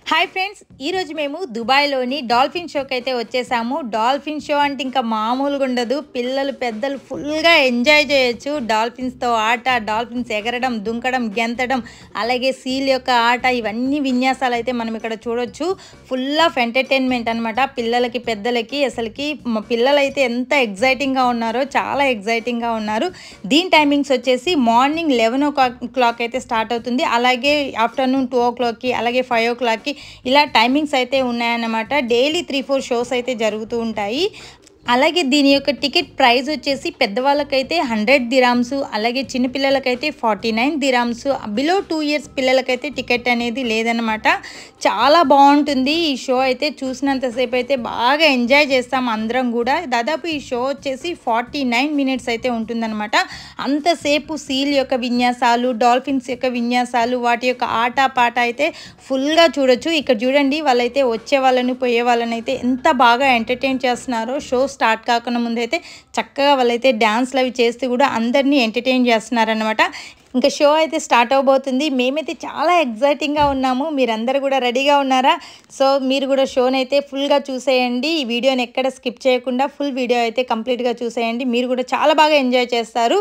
Hi friends, ఈరోజు మేము దుబాయ్లోని dolphin షోకి అయితే వచ్చేసాము. డాల్ఫిన్ షో అంటే ఇంకా మామూలుగా ఉండదు. పిల్లలు పెద్దలు ఫుల్గా ఎంజాయ్ చేయొచ్చు. డాల్ఫిన్స్తో ఆట, డాల్ఫిన్స్ ఎగరడం, దుంకడం, గెంతడం, అలాగే సీల్ యొక్క ఆట, ఇవన్నీ విన్యాసాలు అయితే మనం ఇక్కడ చూడొచ్చు. ఫుల్ ఆఫ్ ఎంటర్టైన్మెంట్ అనమాట. పిల్లలకి పెద్దలకి అసలుకి పిల్లలు అయితే ఎంత ఎగ్జైటింగ్గా ఉన్నారో, చాలా ఎగ్జైటింగ్గా ఉన్నారు. దీని టైమింగ్స్ వచ్చేసి మార్నింగ్ 11 o'clock అయితే స్టార్ట్ అవుతుంది. అలాగే ఆఫ్టర్నూన్ 2 o'clockకి, అలాగే 5 o'clockకి ఇలా టైమింగ్స్ అయితే ఉన్నాయన్నమాట. డైలీ 3-4 షోస్ అయితే జరుగుతూ ఉంటాయి. అలాగే దీని యొక్క టికెట్ ప్రైస్ వచ్చేసి పెద్దవాళ్ళకైతే 100 dirhams, అలాగే చిన్నపిల్లలకైతే 49 dirhams. బిలో 2 years పిల్లలకైతే టికెట్ అనేది లేదనమాట. చాలా బాగుంటుంది ఈ షో అయితే. చూసినంతసేపు అయితే బాగా ఎంజాయ్ చేస్తాం అందరం కూడా. దాదాపు ఈ షో వచ్చేసి 49 minutes అయితే ఉంటుందన్నమాట. అంతసేపు సీల్ యొక్క విన్యాసాలు, డాల్ఫిన్స్ యొక్క విన్యాసాలు, వాటి యొక్క ఆట పాట అయితే ఫుల్గా చూడొచ్చు. ఇక్కడ చూడండి, వాళ్ళైతే వచ్చే వాళ్ళని పోయే వాళ్ళని అయితే ఎంత బాగా ఎంటర్టైన్ చేస్తున్నారో. షో స్టార్ట్ కాకుండా ముందైతే చక్కగా వాళ్ళైతే డాన్స్లు అవి చేస్తూ కూడా అందరినీ ఎంటర్టైన్ చేస్తున్నారనమాట. ఇంకా షో అయితే స్టార్ట్ అవబోతుంది. మేమైతే చాలా ఎగ్జైటింగ్గా ఉన్నాము. మీరందరూ కూడా రెడీగా ఉన్నారా? సో మీరు కూడా షోని అయితే ఫుల్గా చూసేయండి. ఈ వీడియోని ఎక్కడ స్కిప్ చేయకుండా ఫుల్ వీడియో అయితే కంప్లీట్గా చూసేయండి. మీరు కూడా చాలా బాగా ఎంజాయ్ చేస్తారు.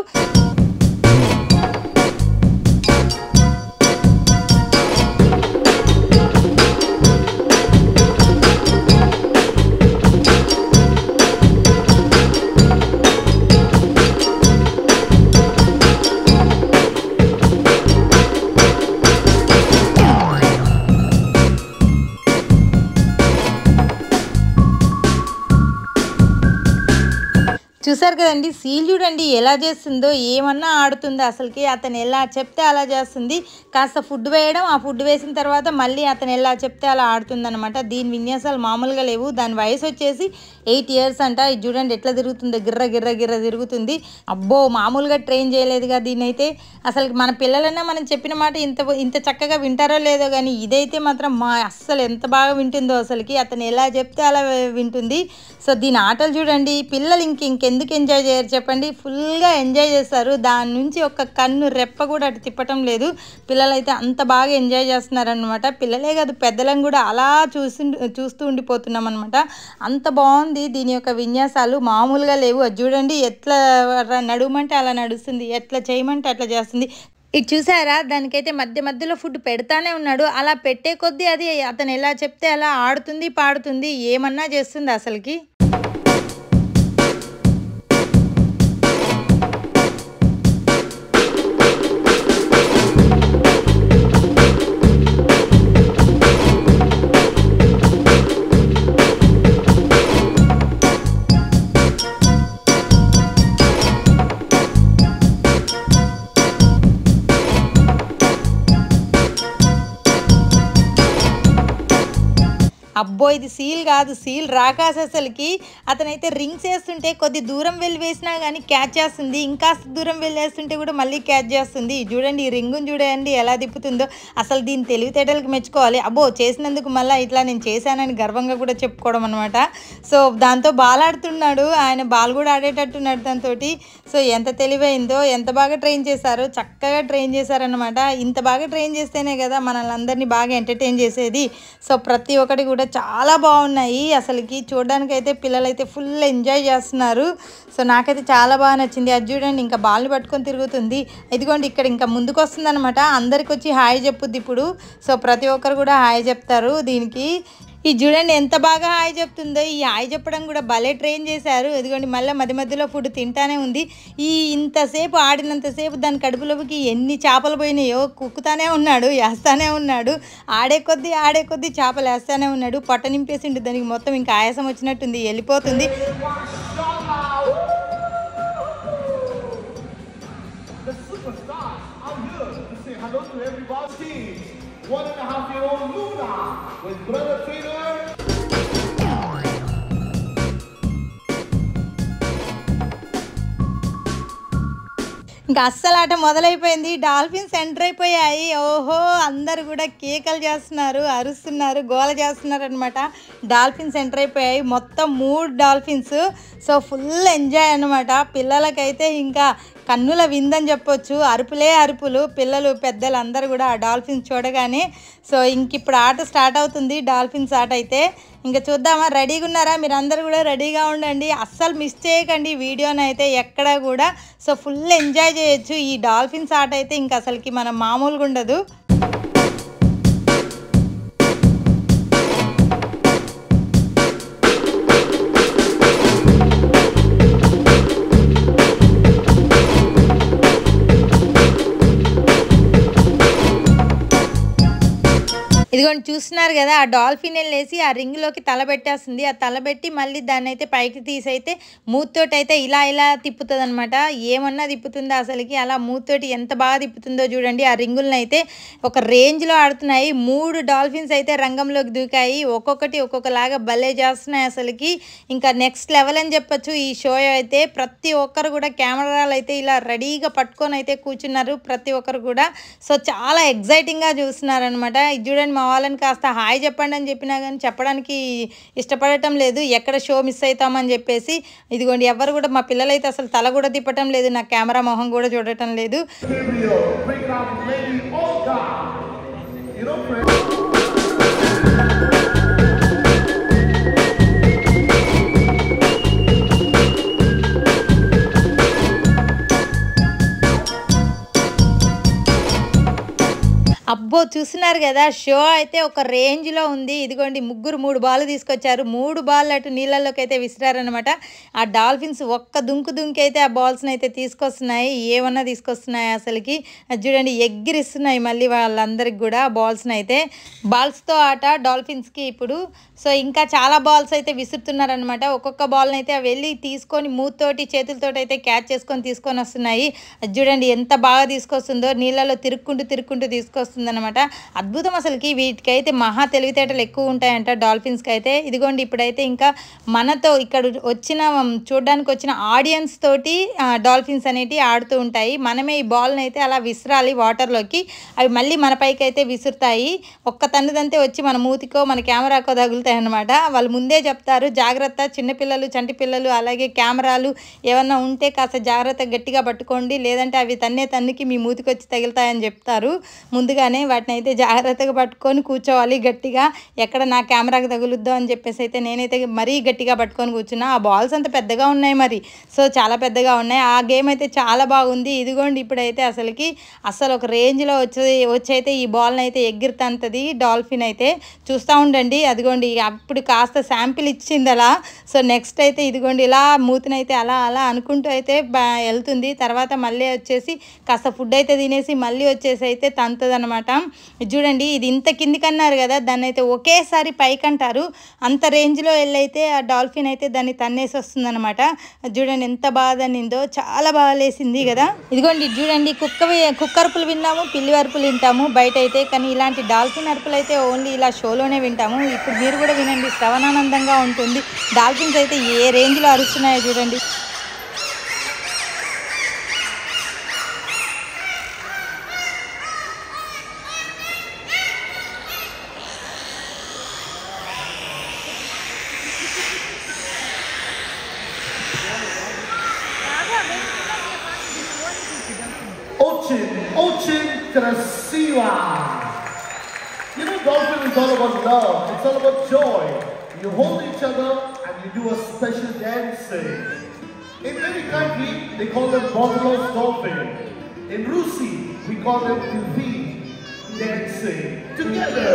చూసారు కదండి, సీల్ చూడండి ఎలా చేస్తుందో. ఏమన్నా ఆడుతుందో అసలుకి. అతను ఎలా చెప్తే అలా చేస్తుంది. కాస్త ఫుడ్ వేయడం, ఆ ఫుడ్ వేసిన తర్వాత మళ్ళీ అతను ఎలా చెప్తే అలా ఆడుతుందన్నమాట. దీని విన్యాసాలు మామూలుగా లేవు. దాని వయసు వచ్చేసి 8 years అంట. ఇది చూడండి ఎట్లా తిరుగుతుందో, గిర్ర గిర్ర గిర్ర తిరుగుతుంది. అబ్బో, మామూలుగా ట్రైన్ చేయలేదుగా దీనైతే. అసలు మన పిల్లలన్నా మనం చెప్పిన మాట ఇంత చక్కగా వింటారో లేదో, కానీ ఇదైతే మాత్రం అస్సలు ఎంత బాగా వింటుందో అసలుకి. అతను ఎలా చెప్తే అలా వింటుంది. సో దీని ఆటలు చూడండి. పిల్లలు ఇంకెందుకు ఎంజాయ్ చేయరు చెప్పండి? ఫుల్గా ఎంజాయ్ చేస్తారు. దాని నుంచి ఒక కన్ను రెప్ప కూడా అటు తిప్పటం లేదు. పిల్లలైతే అంత బాగా ఎంజాయ్ చేస్తున్నారనమాట. పిల్లలే కాదు, పెద్దలను కూడా అలా చూస్తూ ఉండిపోతున్నాం అనమాట. అంత బాగుంది దీని యొక్క విన్యాసాలు. మామూలుగా లేవు. అది చూడండి ఎట్లా నడుమంటే అలా నడుస్తుంది, ఎట్లా చేయమంటే అట్లా చేస్తుంది. ఇది చూసారా, దానికైతే మధ్య మధ్యలో ఫుడ్ పెడతానే ఉన్నాడు. అలా పెట్టే కొద్దీ అది అతను ఎలా చెప్తే అలా ఆడుతుంది, పాడుతుంది, ఏమన్నా చేస్తుంది అసలుకి. అబ్బో, ఇది సీల్ కాదు, సీల్ రాకాస్ అసలుకి. అతనైతే రింగ్స్ వేస్తుంటే కొద్ది దూరం వెళ్ళి వేసినా కానీ క్యాచ్ చేస్తుంది. ఇంకా దూరం వెళ్ళి వేస్తుంటే కూడా మళ్ళీ క్యాచ్ చేస్తుంది. చూడండి ఈ రింగుని చూడండి ఎలా తిప్పుతుందో. అసలు దీని తెలివితేటలకు మెచ్చుకోవాలి. అబ్బో, చేసినందుకు మళ్ళీ ఇట్లా నేను చేశానని గర్వంగా కూడా చెప్పుకోవడం అనమాట. సో దాంతో బాల్ ఆడుతున్నాడు ఆయన. బాల్ కూడా ఆడేటట్టున్నాడు దాంతో. సో ఎంత తెలివైందో, ఎంత బాగా ట్రైన్ చేశారో, చక్కగా ట్రైన్ చేశారనమాట. ఇంత బాగా ట్రైన్ చేస్తేనే కదా మనల్ని అందరినీ బాగా ఎంటర్టైన్ చేసేది. సో ప్రతి ఒక్కటి కూడా చాలా బాగున్నాయి అసలుకి. చూడడానికైతే పిల్లలైతే ఫుల్ ఎంజాయ్ చేస్తున్నారు. సో నాకైతే చాలా బాగా నచ్చింది. అది చూడండి ఇంకా బాల్ని పట్టుకొని తిరుగుతుంది. ఇదిగోండి ఇక్కడ ఇంకా ముందుకు వస్తుంది అనమాట. అందరికి వచ్చి హాయ్ చెప్పుద్ది ఇప్పుడు. సో ప్రతి ఒక్కరు కూడా హాయ్ చెప్తారు దీనికి. ఇది చూడండి ఎంత బాగా హాయ్ చెప్తుందో. ఈ హాయ్ చెప్పడం కూడా భలే ట్రైన్ చేశారు. ఇదిగోండి మళ్ళీ మధ్య మధ్యలో ఫుడ్ తింటానే ఉంది. ఇంతసేపు ఆడినంతసేపు దాని కడుపులోకి ఎన్ని చేపలు పోయినాయో కుక్కుతానే ఉన్నాడు, వేస్తానే ఉన్నాడు. ఆడే కొద్దీ చేపలు వేస్తానే ఉన్నాడు. పొట్ట నింపేసిండు దానికి మొత్తం. ఇంకా ఆయాసం వచ్చినట్టుంది, వెళ్ళిపోతుంది. ఇంకా అస్సలు ఆట మొదలైపోయింది. డాల్ఫిన్స్ ఎంటర్ అయిపోయాయి. ఓహో, అందరు కూడా కేకలు చేస్తున్నారు, అరుస్తున్నారు, గోల చేస్తున్నారు అనమాట. డాల్ఫిన్స్ ఎంటర్ అయిపోయాయి. మొత్తం 3 డాల్ఫిన్స్. సో ఫుల్ ఎంజాయ్ అనమాట. పిల్లలకైతే ఇంకా కన్నుల విందని చెప్పొచ్చు. అరుపులే అరుపులు, పిల్లలు పెద్దలు అందరూ కూడా ఆ డాల్ఫిన్స్ చూడగానే. సో ఇప్పుడు ఆట స్టార్ట్ అవుతుంది, డాల్ఫిన్స్ ఆట అయితే. ఇంకా చూద్దామా, రెడీగా ఉన్నారా? మీరు అందరూ కూడా రెడీగా ఉండండి, అస్సలు మిస్ చేయకండి వీడియోని అయితే ఎక్కడ కూడా. సో ఫుల్ ఎంజాయ్ చేయొచ్చు ఈ డాల్ఫిన్స్ ఆట అయితే, ఇంకా అసలుకి మనం మామూలుగా ఉండదు. ఇదిగోండి చూస్తున్నారు కదా, ఆ డాల్ఫిన్ వెళ్ళేసి ఆ రింగ్లోకి తలబెట్టేస్తుంది. ఆ తలబెట్టి మళ్ళీ దాన్ని అయితే పైకి తీసైతే మూతోటి అయితే ఇలా ఇలా తిప్పుతుంది అనమాట. ఏమన్నా తిప్పుతుందో అసలుకి, అలా మూతోటి ఎంత బాగా తిప్పుతుందో చూడండి. ఆ రింగులను అయితే ఒక రేంజ్లో ఆడుతున్నాయి. 3 డాల్ఫిన్స్ అయితే రంగంలోకి దూకాయి, ఒక్కొక్కటి ఒక్కొక్కలాగా భలే చేస్తున్నాయి అసలుకి. ఇంకా నెక్స్ట్ లెవెల్ అని చెప్పొచ్చు ఈ షో అయితే. ప్రతి ఒక్కరు కూడా కెమెరాలు అయితే ఇలా రెడీగా పట్టుకొని అయితే కూర్చున్నారు ప్రతి ఒక్కరు కూడా. సో చాలా ఎగ్జైటింగ్గా చూస్తున్నారు అనమాట. ఇది చూడండి, మా వాళ్ళని కాస్త హాయ్ చెప్పండి అని చెప్పినా కానీ చెప్పడానికి ఇష్టపడటం లేదు, ఎక్కడ షో మిస్ అవుతామని చెప్పేసి. ఇదిగోండి ఎవరు కూడా, మా పిల్లలైతే అసలు తల కూడా తిప్పటం లేదు, నా కెమెరా మొహం కూడా చూడటం లేదు. అబ్బో చూస్తున్నారు కదా, షో అయితే ఒక రేంజ్లో ఉంది. ఇదిగోండి ముగ్గురు 3 బాళ్ళు తీసుకొచ్చారు, 3 బాల్ అటు నీళ్ళల్లోకి అయితే విసిరారనమాట. ఆ డాల్ఫిన్స్ ఒక్క దుంకి అయితే ఆ బాల్స్ని అయితే తీసుకొస్తున్నాయి, ఏమన్నా తీసుకొస్తున్నాయి అసలుకి. అది చూడండి ఎగిరిస్తున్నాయి మళ్ళీ వాళ్ళందరికి కూడా బాల్స్ని అయితే. బాల్స్తో ఆట డాల్ఫిన్స్కి ఇప్పుడు. సో ఇంకా చాలా బాల్స్ అయితే విసురుతున్నారనమాట. ఒక్కొక్క బాల్ని అయితే వెళ్ళి తీసుకొని మూతోటి చేతులతోటి అయితే క్యాచ్ చేసుకొని తీసుకొని వస్తున్నాయి. అది చూడండి ఎంత బాగా తీసుకొస్తుందో, నీళ్ళలో తిరుక్కుంటూ తీసుకొస్తుంది అనమాట. అద్భుతం అసలుకి. వీటికైతే మహా తెలివితేటలు ఎక్కువ ఉంటాయంట డాల్ఫిన్స్కి అయితే. ఇదిగోండి ఇప్పుడైతే ఇంకా మనతో ఇక్కడ చూడడానికి వచ్చిన ఆడియన్స్ తోటి డాల్ఫిన్స్ అనేటివి ఆడుతూ ఉంటాయి. మనమే ఈ బాల్ని అయితే అలా విసిరాలి వాటర్లోకి, అవి మళ్ళీ మన పైకి అయితే విసురుతాయి. ఒక్క తన్నుదంతే వచ్చి మన మూతికో మన కెమెరాకో తగులుతాయి అనమాట. వాళ్ళు ముందే చెప్తారు, జాగ్రత్త, చిన్నపిల్లలు, చంటి పిల్లలు, అలాగే కెమెరాలు ఏమన్నా ఉంటే కాస్త జాగ్రత్త గట్టిగా పట్టుకోండి, లేదంటే అవి తన్నికి మీ మూతికి వచ్చి తగులుతాయని చెప్తారు ముందుగానే. వాటిని అయితే జాగ్రత్తగా పట్టుకొని కూర్చోవాలి గట్టిగా, ఎక్కడ నా కెమెరాకి తగులుద్దో అని చెప్పేసి అయితే నేనైతే మరీ గట్టిగా పట్టుకొని కూర్చున్నా. ఆ బాల్స్ అంత పెద్దగా ఉన్నాయి మరి, సో చాలా ఉన్నాయి. ఆ గేమ్ అయితే చాలా బాగుంది. ఇదిగోండి ఇప్పుడైతే అసలు ఒక రేంజ్లో వచ్చైతే ఈ బాల్ని అయితే ఎగిరితంతది డాల్ఫిన్ అయితే. చూస్తూ ఉండండి, అదిగోండి అప్పుడు కాస్త శాంపిల్ ఇచ్చింది అలా. సో నెక్స్ట్ అయితే ఇదిగోండి ఇలా మూతినైతే అలా అనుకుంటూ అయితే వెళ్తుంది. తర్వాత మళ్ళీ వచ్చేసి కాస్త ఫుడ్ అయితే తినేసి మళ్ళీ వచ్చేసి అయితే తంతది అనమాట. చూడండి ఇది ఇంత కిందికి అన్నారు కదా, దాన్ని అయితే ఒకేసారి పైకి అంటారు. అంత రేంజ్లో వెళ్ళైతే ఆ డాల్ఫిన్ అయితే దాన్ని తన్నేసి వస్తుంది అనమాట. చూడండి ఎంత బాగా తన్నిందో, చాలా బాగా లేసింది కదా. ఇదిగోండి చూడండి, కుక్క అరుపులు విన్నాము, పిల్లి అరుపులు వింటాము బయట అయితే, కానీ ఇలాంటి డాల్ఫిన్ అరుపులు అయితే ఓన్లీ ఇలా షోలోనే వింటాము. ఇప్పుడు మీరు కూడా వినండి, శ్రవణానందంగా ఉంటుంది. డాల్ఫిన్స్ అయితే ఏ రేంజ్లో అరుస్తున్నాయో చూడండి. Очень красиво. You know, dolphin is all about love. It's all about joy. You hold each other and you do a special dancing. In many countries, they call them bottlenose dolphin. In Rusi, we call them delphin dancing together.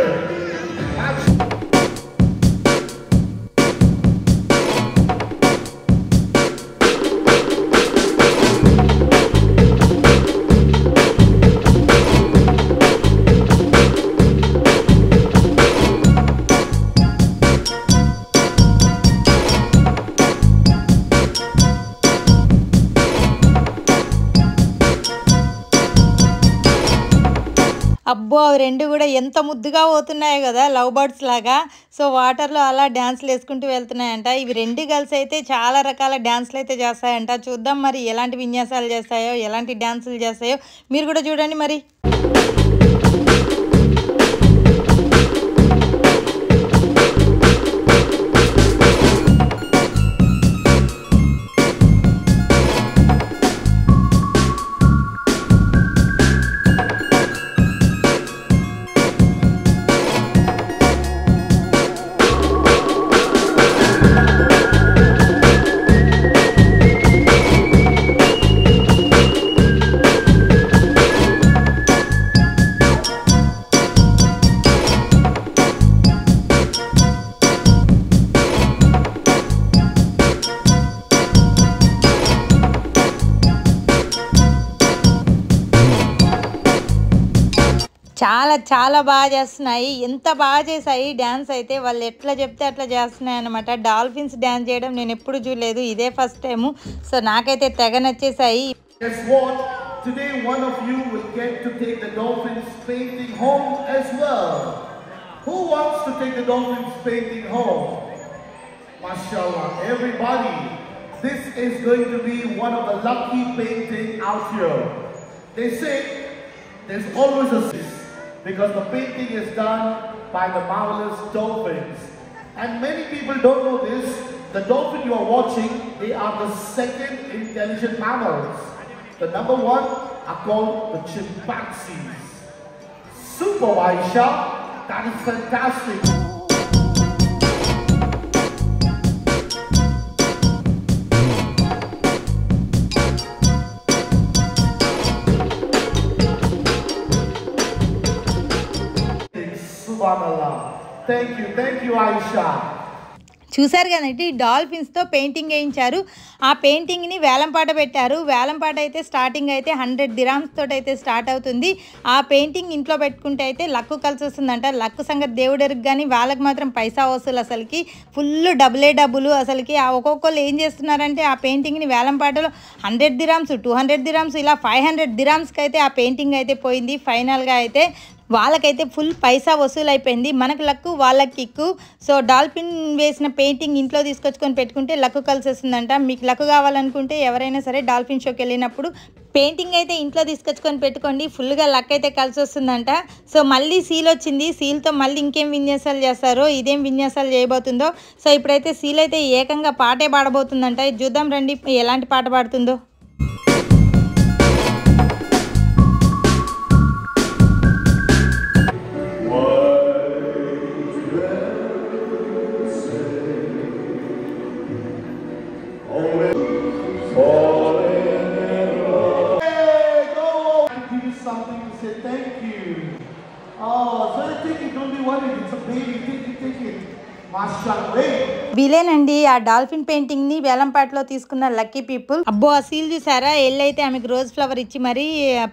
అబ్బో అవి రెండు కూడా ఎంత ముద్దుగా పోతున్నాయో కదా, love birds లాగా. So వాటర్లో అలా డ్యాన్స్లు వేసుకుంటూ వెళ్తున్నాయంట. ఇవి రెండు కలిసి అయితే చాలా రకాల డ్యాన్స్లు అయితే చేస్తాయంట. చూద్దాం మరి ఎలాంటి విన్యాసాలు చేస్తాయో, ఎలాంటి డ్యాన్సులు చేస్తాయో మీరు కూడా చూడండి మరి. చాలా చాలా బాగా చేస్తున్నాయి. ఎంత బాగా చేసాయి డ్యాన్స్ అయితే, వాళ్ళు ఎట్లా చెప్తే అట్లా చేస్తున్నాయి అనమాట. డాల్ఫిన్స్ డ్యాన్స్ చేయడం నేను ఎప్పుడు చూడలేదు, ఇదే ఫస్ట్ టైము. సో నాకైతే తెగ నచ్చేసాయి. Guess what? Today one of you will get to take the dolphins painting home as well. Who wants to take the dolphins painting home? Mashallah, everybody. This is going to be one of the lucky painting out here. They say there's always a because the painting is done by the marvelous dolphins. And many people don't know this. The dolphin you are watching, they are the second intelligent mammals. The number one are called the chimpanzees. Super, Aisha. That is fantastic. Subhanallah. Thank you, Aisha. చూసారు కదండి, డాల్ఫిన్స్తో painting వేయించారు. ఆ పెయింటింగ్ని వేలంపాట పెట్టారు. వేలంపాట అయితే starting అయితే 100 dirhams తోటి అయితే స్టార్ట్ అవుతుంది. ఆ పెయింటింగ్ ఇంట్లో పెట్టుకుంటే అయితే లక్కు కలిసి వస్తుందంట. లక్కు సంగతి దేవుడరికి, కానీ వాళ్ళకి మాత్రం పైసా వసూలు అసలుకి ఫుల్ డబ్బులు అసలుకి. ఆ ఒక్కొక్కరు ఏం చేస్తున్నారంటే ఆ పెయింటింగ్ని వేలంపాటలో 100 dirhams, 200 dirhams, ఇలా 500 dirhamsకి అయితే ఆ పెయింటింగ్ అయితే పోయింది. ఫైనల్గా అయితే వాళ్ళకైతే ఫుల్ పైసా వసూలు అయిపోయింది. మనకు లక్కు, వాళ్ళకి కిక్కు. సో డాల్ఫిన్ వేసిన పెయింటింగ్ ఇంట్లో తీసుకొచ్చుకొని పెట్టుకుంటే లక్కు కలిసి వస్తుందంట. మీకు లక్కు కావాలనుకుంటే ఎవరైనా సరే డాల్ఫిన్ షోకి వెళ్ళినప్పుడు పెయింటింగ్ అయితే ఇంట్లో తీసుకొచ్చుకొని పెట్టుకోండి, ఫుల్గా లక్ అయితే కలిసి వస్తుందంట. సో మళ్ళీ సీల్ వచ్చింది. సీల్తో మళ్ళీ ఇంకేం విన్యాసాలు చేస్తారో, ఇదేం విన్యాసాలు చేయబోతుందో. సో ఇప్పుడైతే సీల్ అయితే ఏకంగా పాటే పాడబోతుందంట. చూద్దాం రండి ఎలాంటి పాట పాడుతుందో. Something to say thank you. Oh, so take it, don't be worried. It's a baby. Take it. Mashallah. వీలేనండి ఆ డాల్ఫిన్ పెయింటింగ్ని వేలంపాటలో తీసుకున్న లక్కీ పీపుల్. అబ్బో ఆ సీల్ చూసారా, ఎల్లైతే ఆమెకు రోజ్ ఫ్లవర్ ఇచ్చి మరీ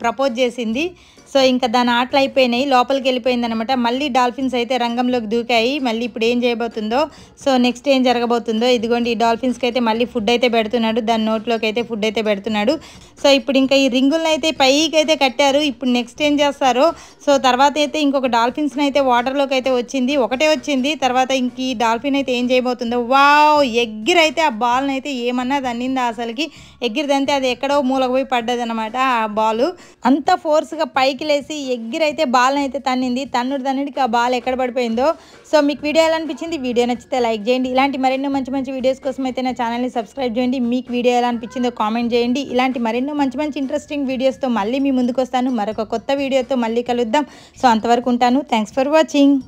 ప్రపోజ్ చేసింది. సో ఇంకా దాని ఆటలు అయిపోయినాయి, లోపలికి వెళ్ళిపోయింది అనమాట. మళ్ళీ డాల్ఫిన్స్ అయితే రంగంలోకి దూకాయి. మళ్ళీ ఇప్పుడు ఏం చేయబోతుందో, సో నెక్స్ట్ ఏం జరగబోతుందో. ఇదిగోండి ఈ డాల్ఫిన్స్కి అయితే మళ్ళీ ఫుడ్ అయితే పెడుతున్నాడు, దాని నోట్లోకి అయితే ఫుడ్ అయితే పెడుతున్నాడు. సో ఇప్పుడు ఇంకా ఈ రింగులను అయితే పైకి అయితే కట్టారు. ఇప్పుడు నెక్స్ట్ ఏం చేస్తారో. సో తర్వాత అయితే ఇంకొక డాల్ఫిన్స్ని అయితే వాటర్లోకి అయితే వచ్చింది, ఒకటే వచ్చింది. తర్వాత ఇంక ఈ డాల్ఫిన్ అయితే ఏం చేయబోతుందో. వావ్, ఎగ్గిరైతే ఆ బాల్ని అయితే ఏమన్నా దన్నిందా అసలుకి. ఎగ్గిరిదంతే అది ఎక్కడో మూలకు పోయి పడ్డది అనమాట. ఆ బాల్ అంత ఫోర్స్గా పైకి లేసి ఎగ్గిరైతే బాల్ని అయితే తన్నింది. తన్నుడికి ఆ బాల్ ఎక్కడ పడిపోయిందో. సో మీకు వీడియో ఎలా అనిపించింది? వీడియో నచ్చితే లైక్ చేయండి. ఇలాంటి మరెన్నో మంచి వీడియోస్ కోసం అయితే నా ఛానల్ని సబ్స్క్రైబ్ చేయండి. మీకు వీడియో ఎలా అనిపించిందో కామెంట్ చేయండి. ఇలాంటి మరెన్నో మంచి ఇంట్రెస్టింగ్ వీడియోస్తో మళ్ళీ మీ ముందుకు వస్తాను. మరొక కొత్త వీడియోతో మళ్ళీ కలుద్దాం. సో అంతవరకు ఉంటాను. Thanks for watching.